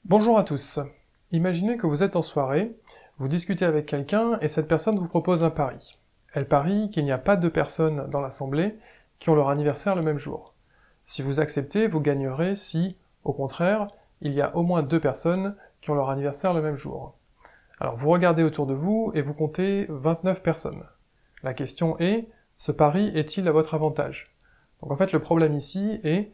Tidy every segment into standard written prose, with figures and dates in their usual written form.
Bonjour à tous. Imaginez que vous êtes en soirée, vous discutez avec quelqu'un et cette personne vous propose un pari. Elle parie qu'il n'y a pas deux personnes dans l'assemblée qui ont leur anniversaire le même jour. Si vous acceptez, vous gagnerez si, au contraire, il y a au moins deux personnes qui ont leur anniversaire le même jour. Alors vous regardez autour de vous et vous comptez 29 personnes. La question est, ce pari est-il à votre avantage? Donc en fait le problème ici est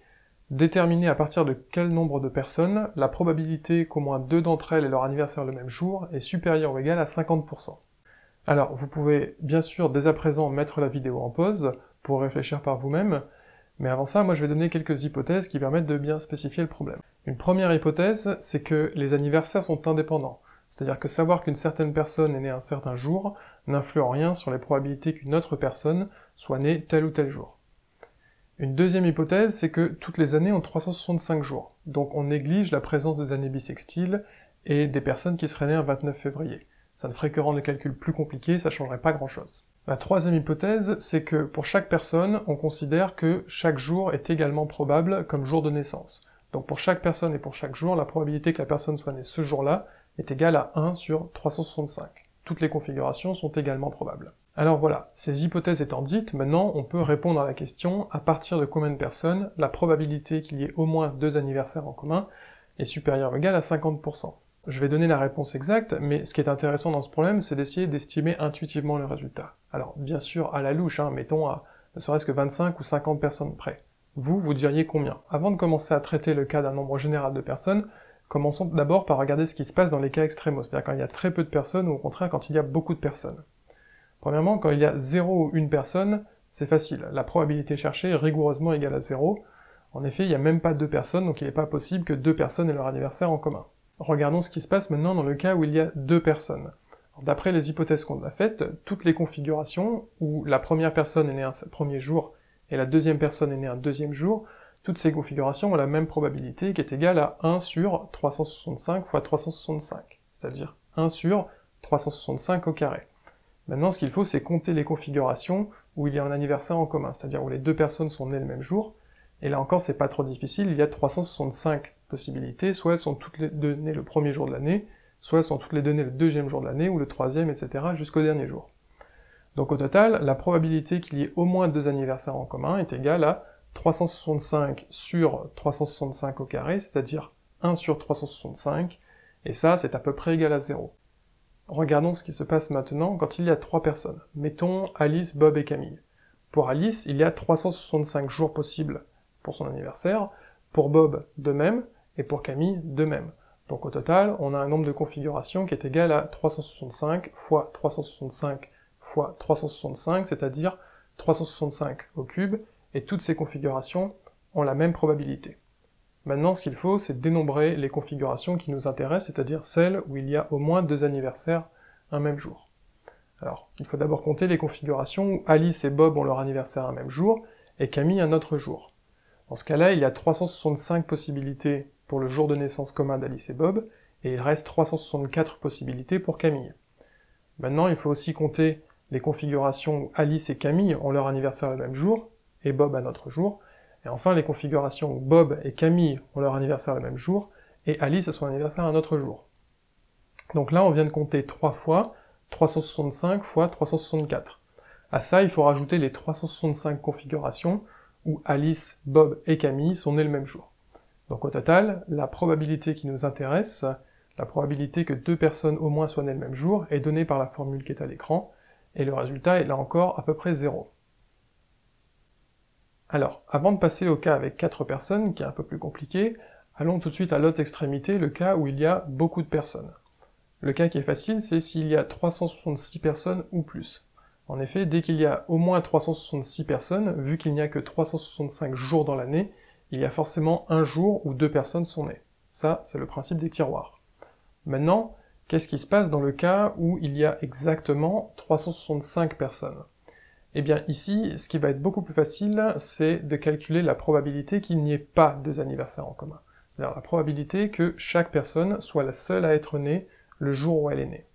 déterminer à partir de quel nombre de personnes la probabilité qu'au moins deux d'entre elles aient leur anniversaire le même jour est supérieure ou égale à 50%. Alors, vous pouvez bien sûr dès à présent mettre la vidéo en pause pour réfléchir par vous-même, mais avant ça, moi je vais donner quelques hypothèses qui permettent de bien spécifier le problème. Une première hypothèse, c'est que les anniversaires sont indépendants, c'est-à-dire que savoir qu'une certaine personne est née un certain jour n'influe en rien sur les probabilités qu'une autre personne soit née tel ou tel jour. Une deuxième hypothèse, c'est que toutes les années ont 365 jours, donc on néglige la présence des années bissextiles et des personnes qui seraient nées un 29 février. Ça ne ferait que rendre le calcul plus compliqué, ça changerait pas grand-chose. La troisième hypothèse, c'est que pour chaque personne, on considère que chaque jour est également probable comme jour de naissance. Donc pour chaque personne et pour chaque jour, la probabilité que la personne soit née ce jour-là est égale à 1 sur 365. Toutes les configurations sont également probables. Alors voilà, ces hypothèses étant dites, maintenant on peut répondre à la question à partir de combien de personnes la probabilité qu'il y ait au moins deux anniversaires en commun est supérieure ou égale à 50%. Je vais donner la réponse exacte, mais ce qui est intéressant dans ce problème, c'est d'essayer d'estimer intuitivement le résultat. Alors bien sûr, à la louche, mettons à ne serait-ce que 25 ou 50 personnes près. Vous diriez combien? Avant de commencer à traiter le cas d'un nombre général de personnes, commençons d'abord par regarder ce qui se passe dans les cas extrémos, c'est-à-dire quand il y a très peu de personnes, ou au contraire quand il y a beaucoup de personnes. Premièrement, quand il y a 0 ou 1 personne, c'est facile, la probabilité cherchée est rigoureusement égale à 0. En effet, il n'y a même pas deux personnes, donc il n'est pas possible que deux personnes aient leur anniversaire en commun. Regardons ce qui se passe maintenant dans le cas où il y a deux personnes. D'après les hypothèses qu'on a faites, toutes les configurations où la première personne est née un premier jour et la deuxième personne est née un deuxième jour, toutes ces configurations ont la même probabilité qui est égale à 1 sur 365 fois 365, c'est-à-dire 1 sur 365 au carré. Maintenant, ce qu'il faut, c'est compter les configurations où il y a un anniversaire en commun, c'est-à-dire où les deux personnes sont nées le même jour, et là encore, c'est pas trop difficile, il y a 365 possibilités, soit elles sont toutes les deux nées le premier jour de l'année, soit elles sont toutes les deux nées le deuxième jour de l'année, ou le troisième, etc., jusqu'au dernier jour. Donc au total, la probabilité qu'il y ait au moins deux anniversaires en commun est égale à 365 sur 365 au carré, c'est-à-dire 1 sur 365, et ça, c'est à peu près égal à 0. Regardons ce qui se passe maintenant quand il y a trois personnes. Mettons Alice, Bob et Camille. Pour Alice, il y a 365 jours possibles pour son anniversaire, pour Bob de même, et pour Camille de même. Donc au total, on a un nombre de configurations qui est égal à 365 fois 365 fois 365, c'est-à-dire 365 au cube, et toutes ces configurations ont la même probabilité. Maintenant, ce qu'il faut, c'est dénombrer les configurations qui nous intéressent, c'est-à-dire celles où il y a au moins deux anniversaires un même jour. Alors, il faut d'abord compter les configurations où Alice et Bob ont leur anniversaire un même jour, et Camille un autre jour. Dans ce cas-là, il y a 365 possibilités pour le jour de naissance commun d'Alice et Bob, et il reste 364 possibilités pour Camille. Maintenant, il faut aussi compter les configurations où Alice et Camille ont leur anniversaire le même jour, et Bob un autre jour, et enfin les configurations où Bob et Camille ont leur anniversaire le même jour, et Alice a son anniversaire un autre jour. Donc là, on vient de compter 3 fois 365 fois 364. À ça, il faut rajouter les 365 configurations où Alice, Bob et Camille sont nés le même jour. Donc au total, la probabilité qui nous intéresse, la probabilité que deux personnes au moins soient nées le même jour, est donnée par la formule qui est à l'écran, et le résultat est là encore à peu près 0. Alors, avant de passer au cas avec 4 personnes, qui est un peu plus compliqué, allons tout de suite à l'autre extrémité, le cas où il y a beaucoup de personnes. Le cas qui est facile, c'est s'il y a 366 personnes ou plus. En effet, dès qu'il y a au moins 366 personnes, vu qu'il n'y a que 365 jours dans l'année, il y a forcément un jour où deux personnes sont nées. Ça, c'est le principe des tiroirs. Maintenant, qu'est-ce qui se passe dans le cas où il y a exactement 365 personnes? Eh bien ici, ce qui va être beaucoup plus facile, c'est de calculer la probabilité qu'il n'y ait pas deux anniversaires en commun. C'est-à-dire la probabilité que chaque personne soit la seule à être née le jour où elle est née.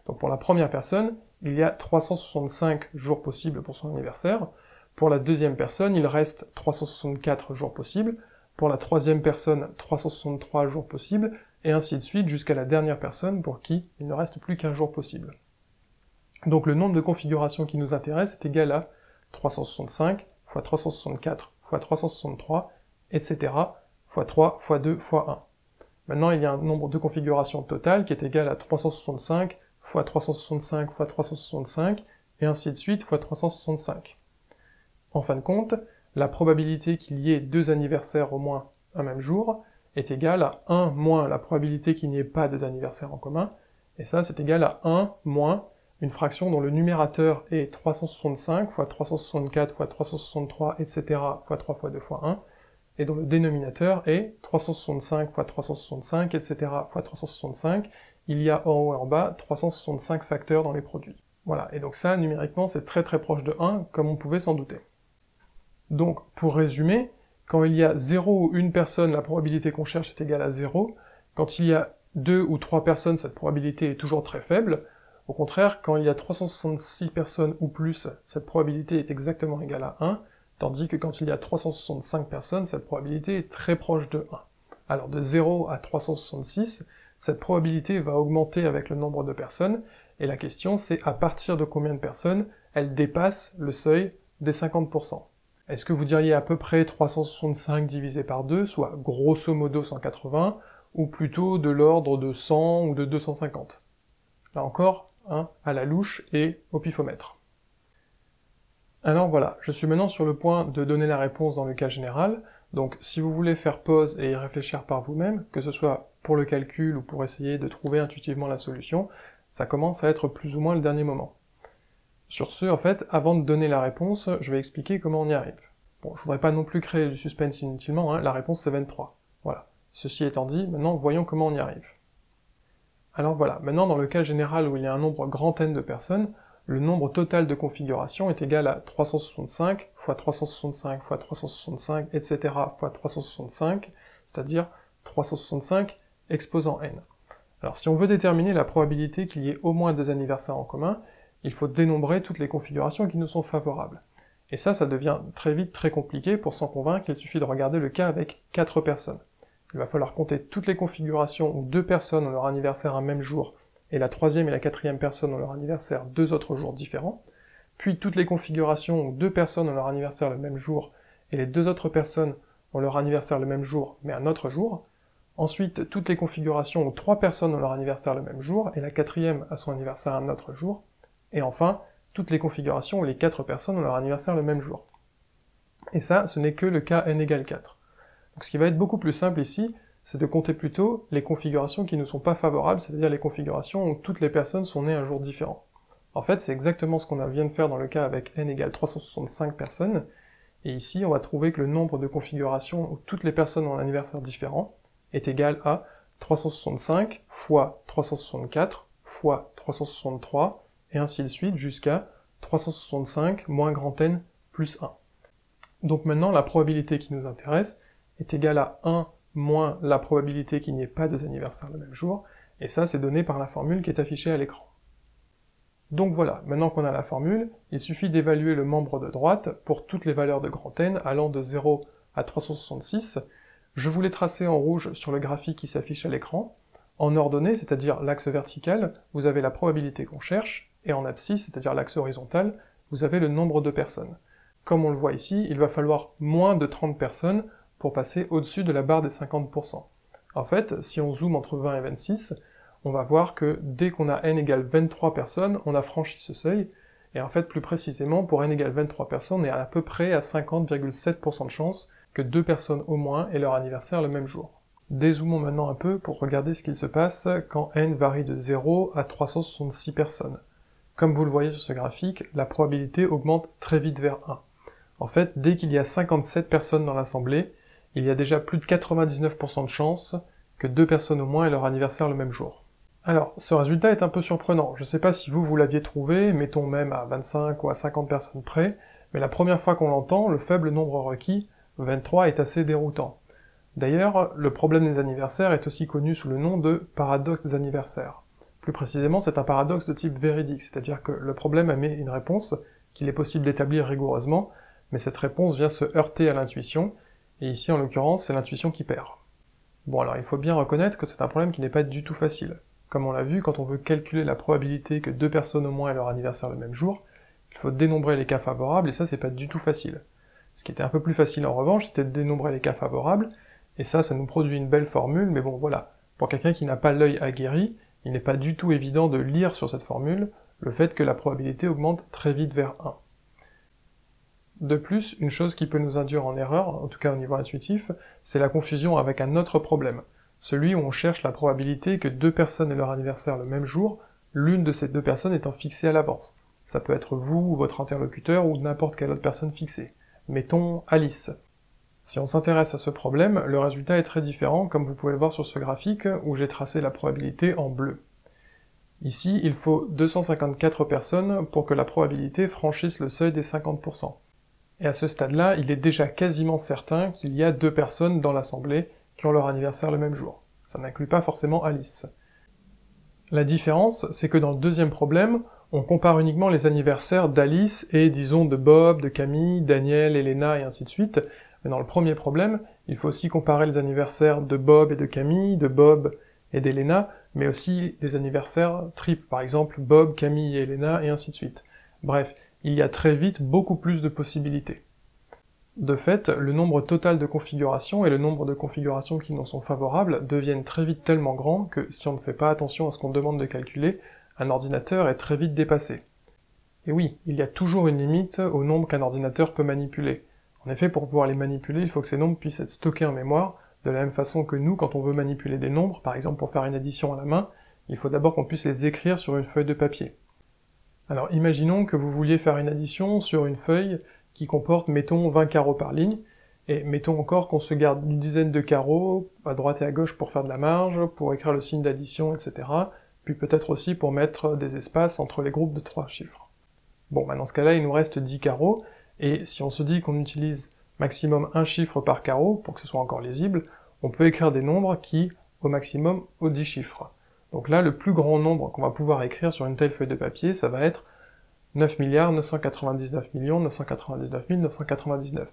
Donc pour la première personne, il y a 365 jours possibles pour son anniversaire. Pour la deuxième personne, il reste 364 jours possibles. Pour la troisième personne, 363 jours possibles. et ainsi de suite jusqu'à la dernière personne pour qui il ne reste plus qu'un jour possible. Donc le nombre de configurations qui nous intéresse est égal à 365 fois 364 fois 363, etc. fois 3 fois 2 fois 1. Maintenant, il y a un nombre de configurations total qui est égal à 365 fois 365 fois 365, et ainsi de suite fois 365. En fin de compte, la probabilité qu'il y ait deux anniversaires au moins un même jour est égale à 1 moins la probabilité qu'il n'y ait pas deux anniversaires en commun, et ça c'est égal à 1 moins une fraction dont le numérateur est 365 fois 364 fois 363, etc. fois 3 fois 2 fois 1, et dont le dénominateur est 365 fois 365, etc. fois 365, il y a en haut et en bas 365 facteurs dans les produits. Voilà, et donc ça, numériquement, c'est très très proche de 1, comme on pouvait s'en douter. Donc, pour résumer, quand il y a 0 ou une personne, la probabilité qu'on cherche est égale à 0. Quand il y a 2 ou 3 personnes, cette probabilité est toujours très faible. Au contraire, quand il y a 366 personnes ou plus, cette probabilité est exactement égale à 1, tandis que quand il y a 365 personnes, cette probabilité est très proche de 1. Alors de 0 à 366, cette probabilité va augmenter avec le nombre de personnes, et la question c'est à partir de combien de personnes elle dépasse le seuil des 50%. Est-ce que vous diriez à peu près 365 divisé par 2, soit grosso modo 180, ou plutôt de l'ordre de 100 ou de 250? Là encore, à la louche et au pifomètre. Alors voilà, je suis maintenant sur le point de donner la réponse dans le cas général, donc si vous voulez faire pause et y réfléchir par vous-même, que ce soit pour le calcul ou pour essayer de trouver intuitivement la solution, ça commence à être plus ou moins le dernier moment. Sur ce, en fait, avant de donner la réponse, je vais expliquer comment on y arrive. Bon, je voudrais pas non plus créer du suspense inutilement, la réponse c'est 23. Voilà. Ceci étant dit, maintenant voyons comment on y arrive. Alors voilà, maintenant dans le cas général où il y a un nombre grand N de personnes, le nombre total de configurations est égal à 365 fois 365 fois 365, etc. fois 365, c'est-à-dire 365 exposant n. Alors si on veut déterminer la probabilité qu'il y ait au moins deux anniversaires en commun, il faut dénombrer toutes les configurations qui nous sont favorables. Et ça devient très vite très compliqué. Pour s'en convaincre, il suffit de regarder le cas avec 4 personnes. Il va falloir compter toutes les configurations où 2 personnes ont leur anniversaire un même jour, et la troisième et la quatrième personne ont leur anniversaire 2 autres jours différents, puis toutes les configurations où 2 personnes ont leur anniversaire le même jour, et les 2 autres personnes ont leur anniversaire le même jour, mais un autre jour, ensuite toutes les configurations où 3 personnes ont leur anniversaire le même jour, et la quatrième a son anniversaire un autre jour, et enfin, toutes les configurations où les 4 personnes ont leur anniversaire le même jour. Et ça, ce n'est que le cas n égale 4. Donc ce qui va être beaucoup plus simple ici, c'est de compter plutôt les configurations qui ne sont pas favorables, c'est-à-dire les configurations où toutes les personnes sont nées un jour différent. En fait, c'est exactement ce qu'on vient de faire dans le cas avec n égale 365 personnes, et ici on va trouver que le nombre de configurations où toutes les personnes ont un anniversaire différent est égal à 365 fois 364 fois 363, et ainsi de suite jusqu'à 365 moins grand N plus 1. Donc maintenant, la probabilité qui nous intéresse est égale à 1 moins la probabilité qu'il n'y ait pas deux anniversaires le même jour, et ça c'est donné par la formule qui est affichée à l'écran. Donc voilà, maintenant qu'on a la formule, il suffit d'évaluer le membre de droite pour toutes les valeurs de grand N allant de 0 à 366. Je vous l'ai tracé en rouge sur le graphique qui s'affiche à l'écran. En ordonnée, c'est-à-dire l'axe vertical, vous avez la probabilité qu'on cherche, et en abscisse, c'est-à-dire l'axe horizontal, vous avez le nombre de personnes. Comme on le voit ici, il va falloir moins de 30 personnes pour passer au-dessus de la barre des 50%. En fait, si on zoome entre 20 et 26, on va voir que dès qu'on a n égale 23 personnes, on a franchi ce seuil, et en fait, plus précisément, pour n égale 23 personnes, on est à peu près à 50,7% de chance que 2 personnes au moins aient leur anniversaire le même jour. Dézoomons maintenant un peu pour regarder ce qu'il se passe quand n varie de 0 à 366 personnes. Comme vous le voyez sur ce graphique, la probabilité augmente très vite vers 1. En fait, dès qu'il y a 57 personnes dans l'assemblée, il y a déjà plus de 99% de chances que 2 personnes au moins aient leur anniversaire le même jour. Alors, ce résultat est un peu surprenant. Je sais pas si vous l'aviez trouvé, mettons même à 25 ou à 50 personnes près, mais la première fois qu'on l'entend, le faible nombre requis, 23, est assez déroutant. D'ailleurs, le problème des anniversaires est aussi connu sous le nom de paradoxe des anniversaires. Plus précisément, c'est un paradoxe de type véridique, c'est-à-dire que le problème émet une réponse qu'il est possible d'établir rigoureusement, mais cette réponse vient se heurter à l'intuition, et ici en l'occurrence c'est l'intuition qui perd. Bon alors il faut bien reconnaître que c'est un problème qui n'est pas du tout facile. Comme on l'a vu, quand on veut calculer la probabilité que 2 personnes au moins aient leur anniversaire le même jour, il faut dénombrer les cas favorables, et ça c'est pas du tout facile. Ce qui était un peu plus facile en revanche, c'était de dénombrer les cas favorables, et ça nous produit une belle formule, mais bon voilà, pour quelqu'un qui n'a pas l'œil aguerri, il n'est pas du tout évident de lire sur cette formule le fait que la probabilité augmente très vite vers 1. De plus, une chose qui peut nous induire en erreur, en tout cas au niveau intuitif, c'est la confusion avec un autre problème, celui où on cherche la probabilité que 2 personnes aient leur anniversaire le même jour, l'une de ces 2 personnes étant fixée à l'avance. Ça peut être vous, ou votre interlocuteur, ou n'importe quelle autre personne fixée. Mettons Alice. Si on s'intéresse à ce problème, le résultat est très différent, comme vous pouvez le voir sur ce graphique, où j'ai tracé la probabilité en bleu. Ici, il faut 254 personnes pour que la probabilité franchisse le seuil des 50%. Et à ce stade-là, il est déjà quasiment certain qu'il y a 2 personnes dans l'assemblée qui ont leur anniversaire le même jour. Ça n'inclut pas forcément Alice. La différence, c'est que dans le deuxième problème, on compare uniquement les anniversaires d'Alice et, disons, de Bob, de Camille, Daniel, Elena et ainsi de suite. Mais dans le premier problème, il faut aussi comparer les anniversaires de Bob et de Camille, de Bob et d'Elena, mais aussi les anniversaires triples, par exemple Bob, Camille et Elena, et ainsi de suite. Bref, il y a très vite beaucoup plus de possibilités. De fait, le nombre total de configurations et le nombre de configurations qui nous sont favorables deviennent très vite tellement grands que, si on ne fait pas attention à ce qu'on demande de calculer, un ordinateur est très vite dépassé. Et oui, il y a toujours une limite au nombre qu'un ordinateur peut manipuler. En effet, pour pouvoir les manipuler, il faut que ces nombres puissent être stockés en mémoire, de la même façon que nous, quand on veut manipuler des nombres, par exemple pour faire une addition à la main, il faut d'abord qu'on puisse les écrire sur une feuille de papier. Alors imaginons que vous vouliez faire une addition sur une feuille qui comporte, mettons, 20 carreaux par ligne, et mettons encore qu'on se garde une dizaine de carreaux, à droite et à gauche pour faire de la marge, pour écrire le signe d'addition, etc., puis peut-être aussi pour mettre des espaces entre les groupes de 3 chiffres. Bon, bah dans ce cas-là, il nous reste 10 carreaux, et si on se dit qu'on utilise maximum un chiffre par carreau, pour que ce soit encore lisible, on peut écrire des nombres qui, au maximum, ont 10 chiffres. Donc là, le plus grand nombre qu'on va pouvoir écrire sur une telle feuille de papier, ça va être 9 999 999 999.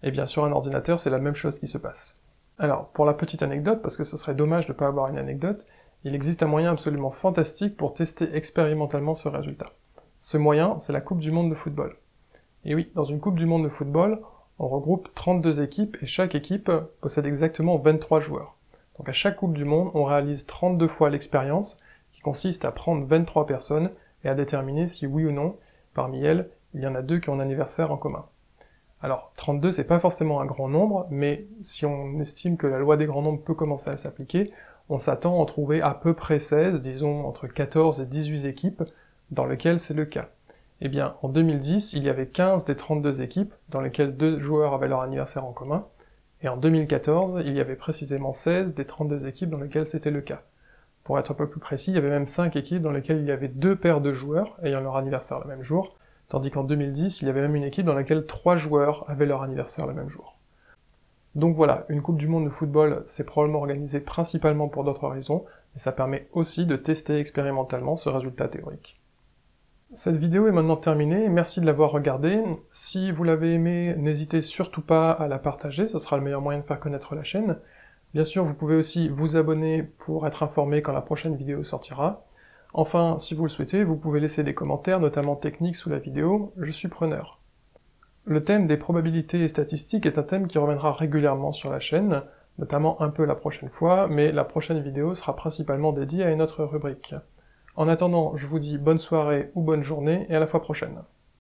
Et bien sur un ordinateur, c'est la même chose qui se passe. Alors, pour la petite anecdote, parce que ce serait dommage de ne pas avoir une anecdote, il existe un moyen absolument fantastique pour tester expérimentalement ce résultat. Ce moyen, c'est la Coupe du Monde de football. Et oui, dans une Coupe du Monde de football, on regroupe 32 équipes, et chaque équipe possède exactement 23 joueurs. Donc à chaque Coupe du Monde, on réalise 32 fois l'expérience, qui consiste à prendre 23 personnes, et à déterminer si oui ou non, parmi elles, il y en a 2 qui ont un anniversaire en commun. Alors, 32 c'est pas forcément un grand nombre, mais si on estime que la loi des grands nombres peut commencer à s'appliquer, on s'attend à en trouver à peu près 16, disons entre 14 et 18 équipes, dans lesquelles c'est le cas. Eh bien, en 2010, il y avait 15 des 32 équipes, dans lesquelles 2 joueurs avaient leur anniversaire en commun, et en 2014, il y avait précisément 16 des 32 équipes dans lesquelles c'était le cas. Pour être un peu plus précis, il y avait même 5 équipes dans lesquelles il y avait 2 paires de joueurs ayant leur anniversaire le même jour, tandis qu'en 2010, il y avait même une équipe dans laquelle 3 joueurs avaient leur anniversaire le même jour. Donc voilà, une Coupe du Monde de football, c'est probablement organisé principalement pour d'autres raisons, et ça permet aussi de tester expérimentalement ce résultat théorique. Cette vidéo est maintenant terminée, merci de l'avoir regardée. Si vous l'avez aimée, n'hésitez surtout pas à la partager, ce sera le meilleur moyen de faire connaître la chaîne. Bien sûr, vous pouvez aussi vous abonner pour être informé quand la prochaine vidéo sortira. Enfin, si vous le souhaitez, vous pouvez laisser des commentaires, notamment techniques, sous la vidéo, je suis preneur. Le thème des probabilités et statistiques est un thème qui reviendra régulièrement sur la chaîne, notamment un peu la prochaine fois, mais la prochaine vidéo sera principalement dédiée à une autre rubrique. En attendant, je vous dis bonne soirée ou bonne journée, et à la fois prochaine.